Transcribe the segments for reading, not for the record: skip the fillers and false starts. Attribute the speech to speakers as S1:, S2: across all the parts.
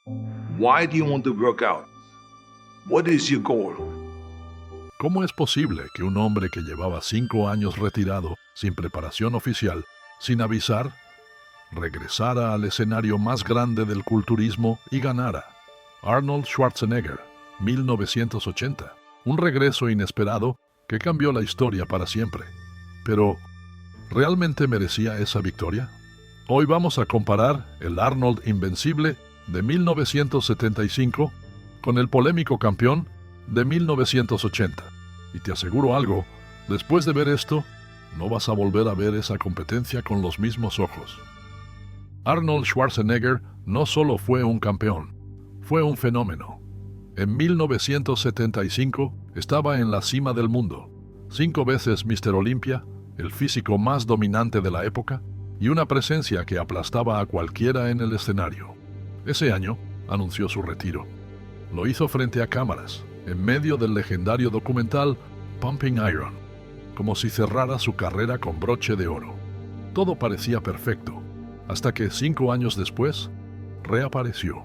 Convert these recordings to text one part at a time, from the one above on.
S1: Why do you want to work out? What is your goal?
S2: ¿Cómo es posible que un hombre que llevaba 5 años retirado, sin preparación oficial, sin avisar, regresara al escenario más grande del culturismo y ganara? Arnold Schwarzenegger, 1980. Un regreso inesperado que cambió la historia para siempre. Pero, ¿realmente merecía esa victoria? Hoy vamos a comparar el Arnold invencible de 1975 con el polémico campeón de 1980. Y te aseguro algo, después de ver esto, no vas a volver a ver esa competencia con los mismos ojos. Arnold Schwarzenegger no solo fue un campeón, fue un fenómeno. En 1975 estaba en la cima del mundo, 5 veces Mr. Olympia, el físico más dominante de la época, y una presencia que aplastaba a cualquiera en el escenario. Ese año anunció su retiro. Lo hizo frente a cámaras, en medio del legendario documental Pumping Iron, como si cerrara su carrera con broche de oro. Todo parecía perfecto, hasta que 5 años después, reapareció.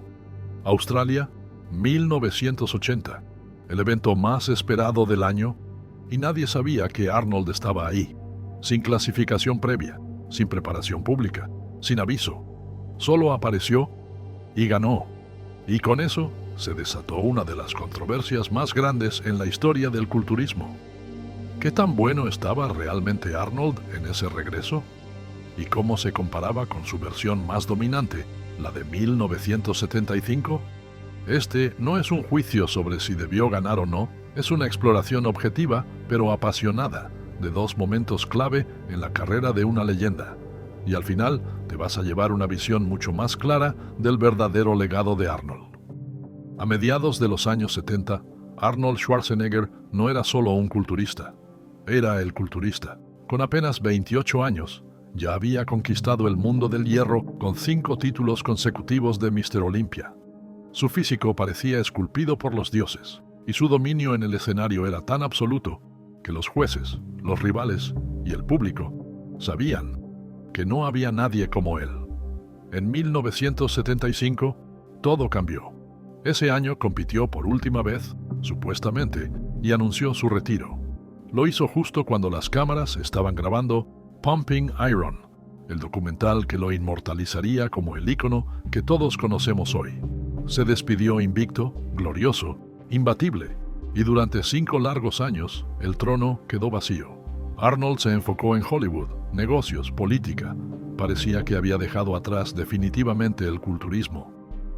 S2: Australia, 1980, el evento más esperado del año, y nadie sabía que Arnold estaba ahí, sin clasificación previa, sin preparación pública, sin aviso. Solo apareció y ganó. Y con eso se desató una de las controversias más grandes en la historia del culturismo. ¿Qué tan bueno estaba realmente Arnold en ese regreso? ¿Y cómo se comparaba con su versión más dominante, la de 1975? Este no es un juicio sobre si debió ganar o no, es una exploración objetiva, pero apasionada, de 2 momentos clave en la carrera de una leyenda. Y al final te vas a llevar una visión mucho más clara del verdadero legado de Arnold. A mediados de los años 70, Arnold Schwarzenegger no era solo un culturista, era el culturista. Con apenas 28 años, ya había conquistado el mundo del hierro con 5 títulos consecutivos de Mr. Olympia. Su físico parecía esculpido por los dioses, y su dominio en el escenario era tan absoluto que los jueces, los rivales y el público sabían que no había nadie como él. En 1975, todo cambió. Ese año compitió por última vez, supuestamente, y anunció su retiro. Lo hizo justo cuando las cámaras estaban grabando Pumping Iron, el documental que lo inmortalizaría como el ícono que todos conocemos hoy. Se despidió invicto, glorioso, imbatible, y durante 5 largos años el trono quedó vacío. Arnold se enfocó en Hollywood, negocios, política. Parecía que había dejado atrás definitivamente el culturismo.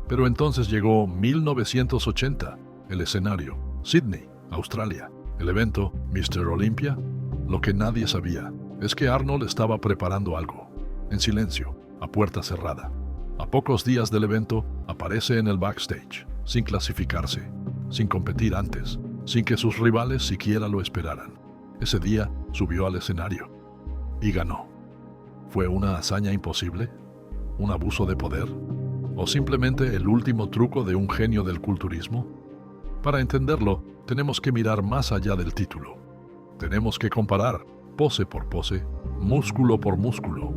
S2: Pero entonces llegó 1980, el escenario, Sydney, Australia, el evento Mr. Olympia. Lo que nadie sabía es que Arnold estaba preparando algo, en silencio, a puerta cerrada. A pocos días del evento, aparece en el backstage, sin clasificarse, sin competir antes, sin que sus rivales siquiera lo esperaran. Ese día subió al escenario y ganó. ¿Fue una hazaña imposible? ¿Un abuso de poder? ¿O simplemente el último truco de un genio del culturismo? Para entenderlo, tenemos que mirar más allá del título. Tenemos que comparar, pose por pose, músculo por músculo,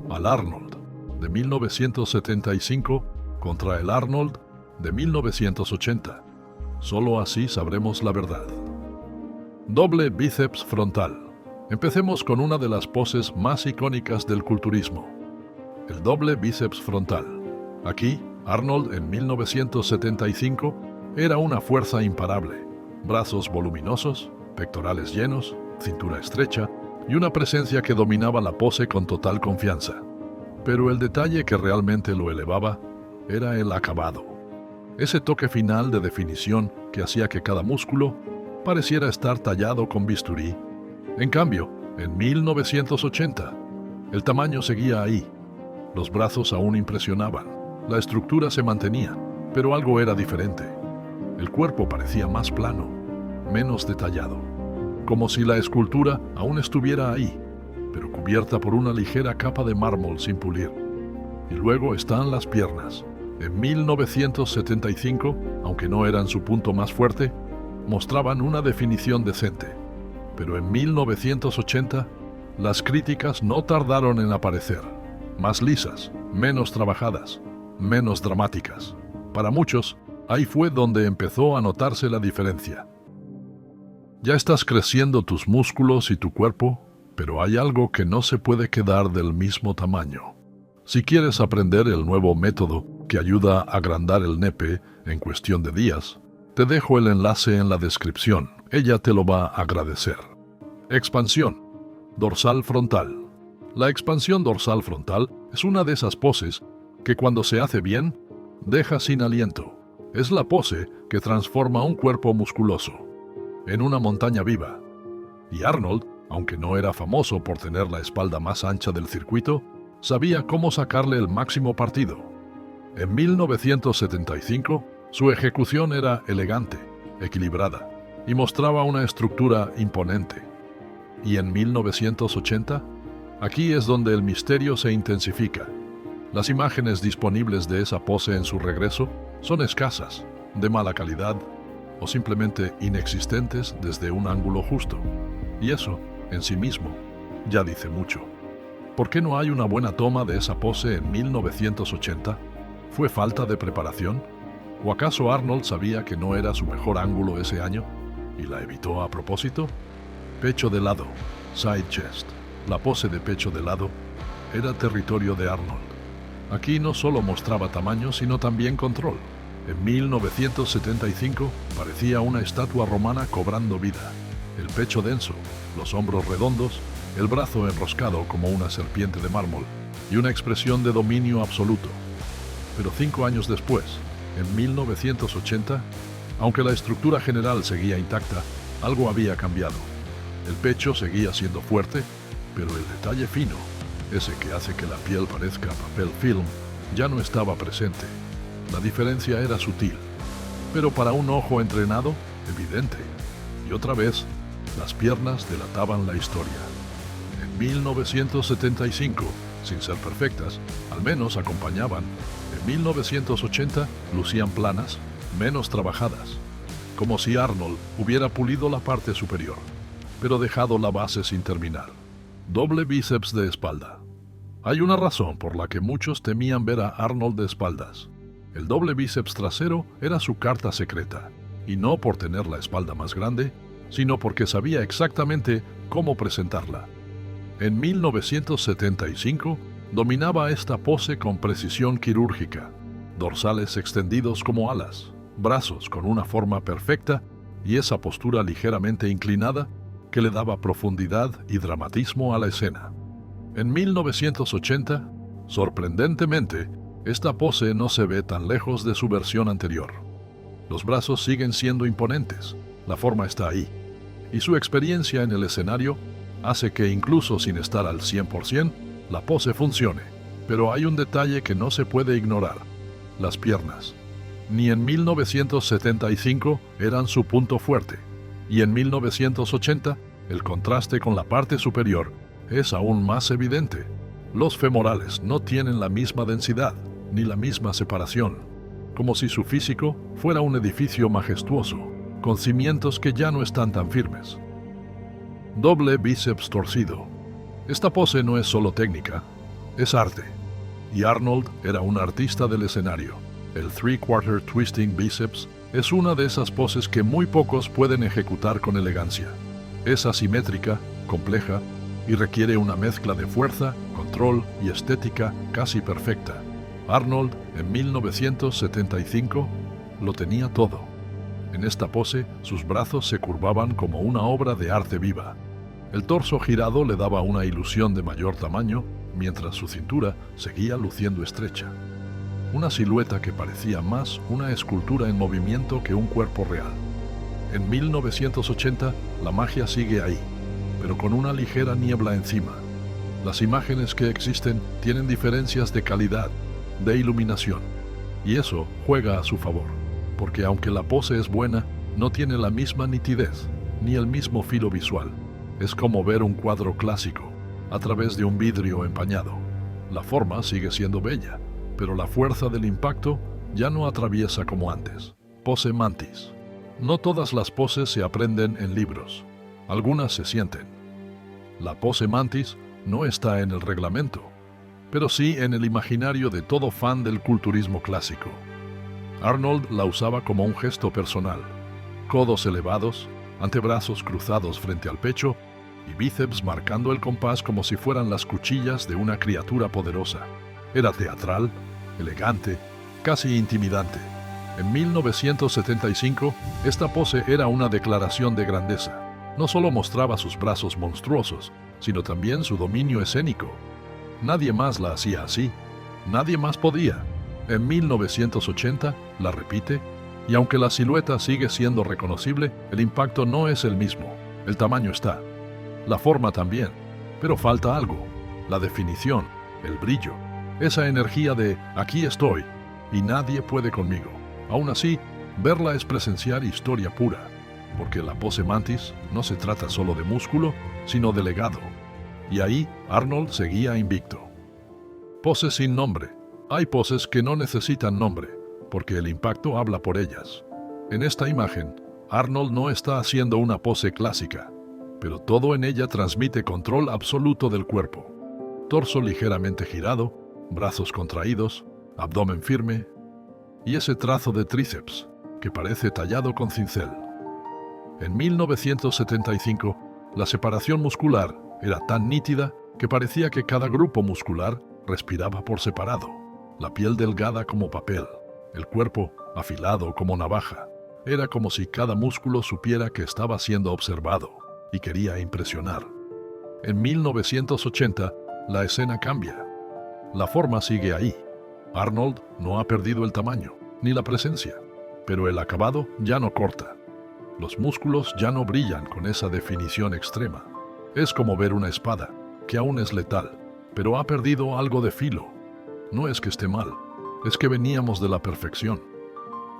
S2: al Arnold de 1975 contra el Arnold de 1980. Solo así sabremos la verdad. Doble bíceps frontal. Empecemos con una de las poses más icónicas del culturismo, el doble bíceps frontal. Aquí, Arnold en 1975 era una fuerza imparable. Brazos voluminosos, pectorales llenos, cintura estrecha y una presencia que dominaba la pose con total confianza. Pero el detalle que realmente lo elevaba era el acabado. Ese toque final de definición que hacía que cada músculo pareciera estar tallado con bisturí. En cambio, en 1980, el tamaño seguía ahí. Los brazos aún impresionaban, la estructura se mantenía, pero algo era diferente. El cuerpo parecía más plano, menos detallado, como si la escultura aún estuviera ahí, pero cubierta por una ligera capa de mármol sin pulir. Y luego están las piernas. En 1975, aunque no eran su punto más fuerte, mostraban una definición decente. Pero en 1980, las críticas no tardaron en aparecer. Más lisas, menos trabajadas, menos dramáticas. Para muchos, ahí fue donde empezó a notarse la diferencia. Ya estás creciendo tus músculos y tu cuerpo, pero hay algo que no se puede quedar del mismo tamaño. Si quieres aprender el nuevo método que ayuda a agrandar el nepe en cuestión de días, te dejo el enlace en la descripción. Ella te lo va a agradecer. Expansión dorsal frontal. La expansión dorsal frontal es una de esas poses que cuando se hace bien, deja sin aliento. Es la pose que transforma un cuerpo musculoso en una montaña viva. Y Arnold, aunque no era famoso por tener la espalda más ancha del circuito, sabía cómo sacarle el máximo partido. En 1975, su ejecución era elegante, equilibrada, y mostraba una estructura imponente. Y en 1980, aquí es donde el misterio se intensifica. Las imágenes disponibles de esa pose en su regreso son escasas, de mala calidad o simplemente inexistentes desde un ángulo justo. Y eso, en sí mismo, ya dice mucho. ¿Por qué no hay una buena toma de esa pose en 1980? ¿Fue falta de preparación? ¿O acaso Arnold sabía que no era su mejor ángulo ese año y la evitó a propósito? Pecho de lado, side chest. La pose de pecho de lado era territorio de Arnold. Aquí no solo mostraba tamaño, sino también control. En 1975 parecía una estatua romana cobrando vida. El pecho denso, los hombros redondos, el brazo enroscado como una serpiente de mármol y una expresión de dominio absoluto. Pero 5 años después, en 1980, aunque la estructura general seguía intacta, algo había cambiado. El pecho seguía siendo fuerte, pero el detalle fino, ese que hace que la piel parezca papel film, ya no estaba presente. La diferencia era sutil, pero para un ojo entrenado, evidente. Y otra vez, las piernas delataban la historia. En 1975, sin ser perfectas, al menos acompañaban. En 1980 lucían planas, menos trabajadas, como si Arnold hubiera pulido la parte superior, pero dejado la base sin terminar. Doble bíceps de espalda. Hay una razón por la que muchos temían ver a Arnold de espaldas. El doble bíceps trasero era su carta secreta, y no por tener la espalda más grande, sino porque sabía exactamente cómo presentarla. En 1975 dominaba esta pose con precisión quirúrgica, dorsales extendidos como alas, brazos con una forma perfecta y esa postura ligeramente inclinada que le daba profundidad y dramatismo a la escena. En 1980, sorprendentemente, esta pose no se ve tan lejos de su versión anterior. Los brazos siguen siendo imponentes, la forma está ahí, y su experiencia en el escenario hace que incluso sin estar al 100%, la pose funcione. Pero hay un detalle que no se puede ignorar: las piernas. Ni en 1975 eran su punto fuerte, y en 1980 el contraste con la parte superior es aún más evidente. Los femorales no tienen la misma densidad, ni la misma separación, como si su físico fuera un edificio majestuoso, con cimientos que ya no están tan firmes. Doble bíceps torcido. Esta pose no es solo técnica, es arte. Y Arnold era un artista del escenario. El three-quarter twisting bíceps es una de esas poses que muy pocos pueden ejecutar con elegancia. Es asimétrica, compleja, y requiere una mezcla de fuerza, control y estética casi perfecta. Arnold, en 1975, lo tenía todo. En esta pose, sus brazos se curvaban como una obra de arte viva. El torso girado le daba una ilusión de mayor tamaño, mientras su cintura seguía luciendo estrecha. Una silueta que parecía más una escultura en movimiento que un cuerpo real. En 1980, la magia sigue ahí, pero con una ligera niebla encima. Las imágenes que existen tienen diferencias de calidad, de iluminación, y eso juega a su favor, porque aunque la pose es buena, no tiene la misma nitidez, ni el mismo filo visual. Es como ver un cuadro clásico a través de un vidrio empañado. La forma sigue siendo bella, pero la fuerza del impacto ya no atraviesa como antes. Pose mantis. No todas las poses se aprenden en libros. Algunas se sienten. La pose mantis no está en el reglamento, pero sí en el imaginario de todo fan del culturismo clásico. Arnold la usaba como un gesto personal. Codos elevados, antebrazos cruzados frente al pecho y bíceps marcando el compás como si fueran las cuchillas de una criatura poderosa. Era teatral, elegante, casi intimidante. En 1975, esta pose era una declaración de grandeza. No solo mostraba sus brazos monstruosos, sino también su dominio escénico. Nadie más la hacía así. Nadie más podía. En 1980 la repite, y aunque la silueta sigue siendo reconocible, el impacto no es el mismo. El tamaño está. La forma también. Pero falta algo. La definición, el brillo. Esa energía de aquí estoy y nadie puede conmigo. Aún así, verla es presenciar historia pura, porque la pose mantis no se trata solo de músculo, sino de legado. Y ahí Arnold seguía invicto. Poses sin nombre. Hay poses que no necesitan nombre, porque el impacto habla por ellas. En esta imagen, Arnold no está haciendo una pose clásica, pero todo en ella transmite control absoluto del cuerpo. Torso ligeramente girado, brazos contraídos, abdomen firme, y ese trazo de tríceps que parece tallado con cincel. En 1975, la separación muscular era tan nítida que parecía que cada grupo muscular respiraba por separado. La piel delgada como papel, el cuerpo afilado como navaja. Era como si cada músculo supiera que estaba siendo observado y quería impresionar. En 1980, la escena cambia. La forma sigue ahí. Arnold no ha perdido el tamaño, ni la presencia, pero el acabado ya no corta. Los músculos ya no brillan con esa definición extrema. Es como ver una espada, que aún es letal, pero ha perdido algo de filo. No es que esté mal, es que veníamos de la perfección.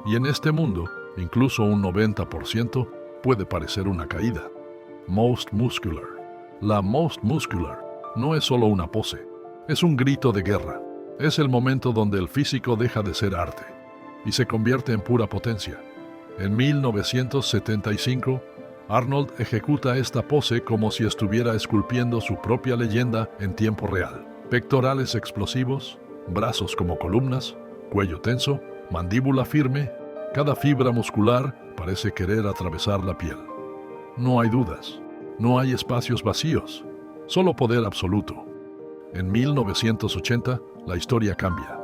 S2: Y en este mundo, incluso un 90% puede parecer una caída. Most Muscular. La Most Muscular no es solo una pose, es un grito de guerra. Es el momento donde el físico deja de ser arte y se convierte en pura potencia. En 1975, Arnold ejecuta esta pose como si estuviera esculpiendo su propia leyenda en tiempo real. Pectorales explosivos, brazos como columnas, cuello tenso, mandíbula firme, cada fibra muscular parece querer atravesar la piel. No hay dudas, no hay espacios vacíos, solo poder absoluto. En 1980, la historia cambia.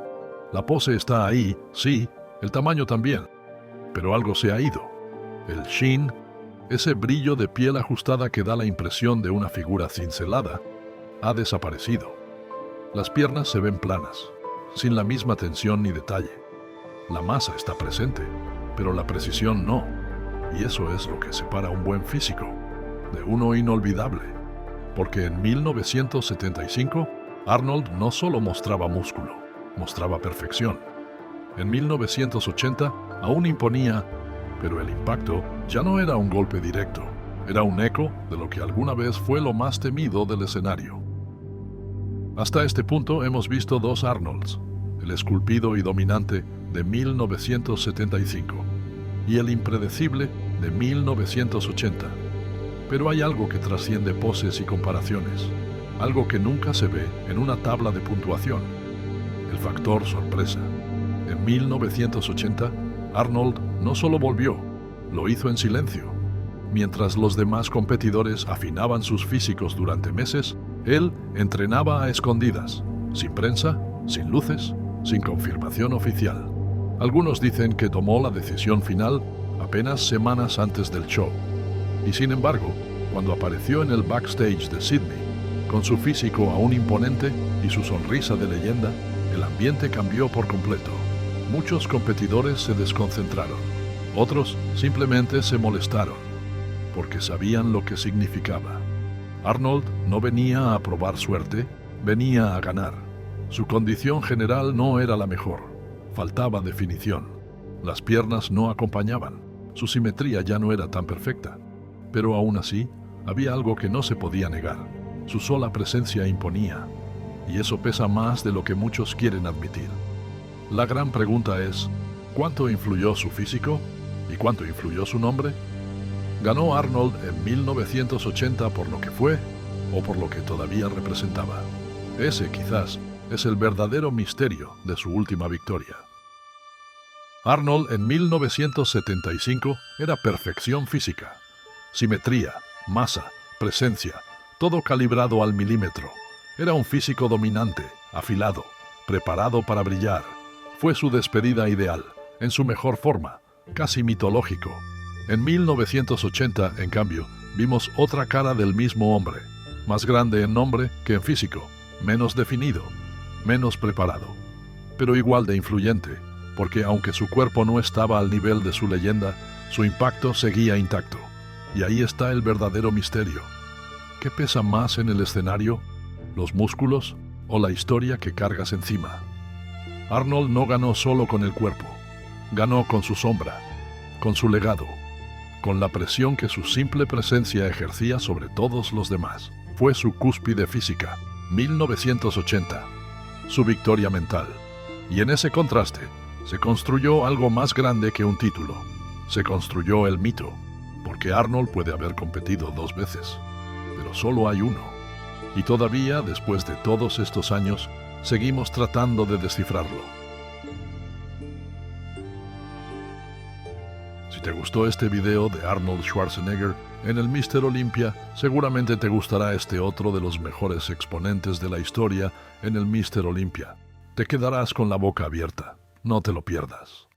S2: La pose está ahí, sí, el tamaño también, pero algo se ha ido. El sheen, ese brillo de piel ajustada que da la impresión de una figura cincelada, ha desaparecido. Las piernas se ven planas, sin la misma tensión ni detalle. La masa está presente, pero la precisión no. Y eso es lo que separa un buen físico de uno inolvidable. Porque en 1975, Arnold no solo mostraba músculo, mostraba perfección. En 1980 aún imponía, pero el impacto ya no era un golpe directo, era un eco de lo que alguna vez fue lo más temido del escenario. Hasta este punto hemos visto dos Arnolds, el esculpido y dominante de 1975 y el impredecible de 1980. Pero hay algo que trasciende poses y comparaciones, algo que nunca se ve en una tabla de puntuación: el factor sorpresa. En 1980, Arnold no solo volvió, lo hizo en silencio. Mientras los demás competidores afinaban sus físicos durante meses, él entrenaba a escondidas, sin prensa, sin luces, sin confirmación oficial. Algunos dicen que tomó la decisión final apenas semanas antes del show. Y sin embargo, cuando apareció en el backstage de Sydney, con su físico aún imponente y su sonrisa de leyenda, el ambiente cambió por completo. Muchos competidores se desconcentraron, otros simplemente se molestaron, porque sabían lo que significaba. Arnold no venía a probar suerte, venía a ganar. Su condición general no era la mejor, faltaba definición. Las piernas no acompañaban, su simetría ya no era tan perfecta. Pero aún así, había algo que no se podía negar. Su sola presencia imponía, y eso pesa más de lo que muchos quieren admitir. La gran pregunta es, ¿cuánto influyó su físico y cuánto influyó su nombre? ¿Ganó Arnold en 1980 por lo que fue o por lo que todavía representaba? Ese, quizás, es el verdadero misterio de su última victoria. Arnold en 1975 era perfección física. Simetría, masa, presencia, todo calibrado al milímetro. Era un físico dominante, afilado, preparado para brillar. Fue su despedida ideal, en su mejor forma, casi mitológico. En 1980, en cambio, vimos otra cara del mismo hombre, más grande en nombre que en físico, menos definido, menos preparado, pero igual de influyente, porque aunque su cuerpo no estaba al nivel de su leyenda, su impacto seguía intacto. Y ahí está el verdadero misterio. ¿Qué pesa más en el escenario? ¿Los músculos o la historia que cargas encima? Arnold no ganó solo con el cuerpo, ganó con su sombra, con su legado, con la presión que su simple presencia ejercía sobre todos los demás. Fue su cúspide física, 1980, su victoria mental. Y en ese contraste, se construyó algo más grande que un título. Se construyó el mito, porque Arnold puede haber competido 2 veces, pero solo hay uno. Y todavía, después de todos estos años, seguimos tratando de descifrarlo. Si te gustó este video de Arnold Schwarzenegger en el Mr. Olympia, seguramente te gustará este otro de los mejores exponentes de la historia en el Mr. Olympia. Te quedarás con la boca abierta. No te lo pierdas.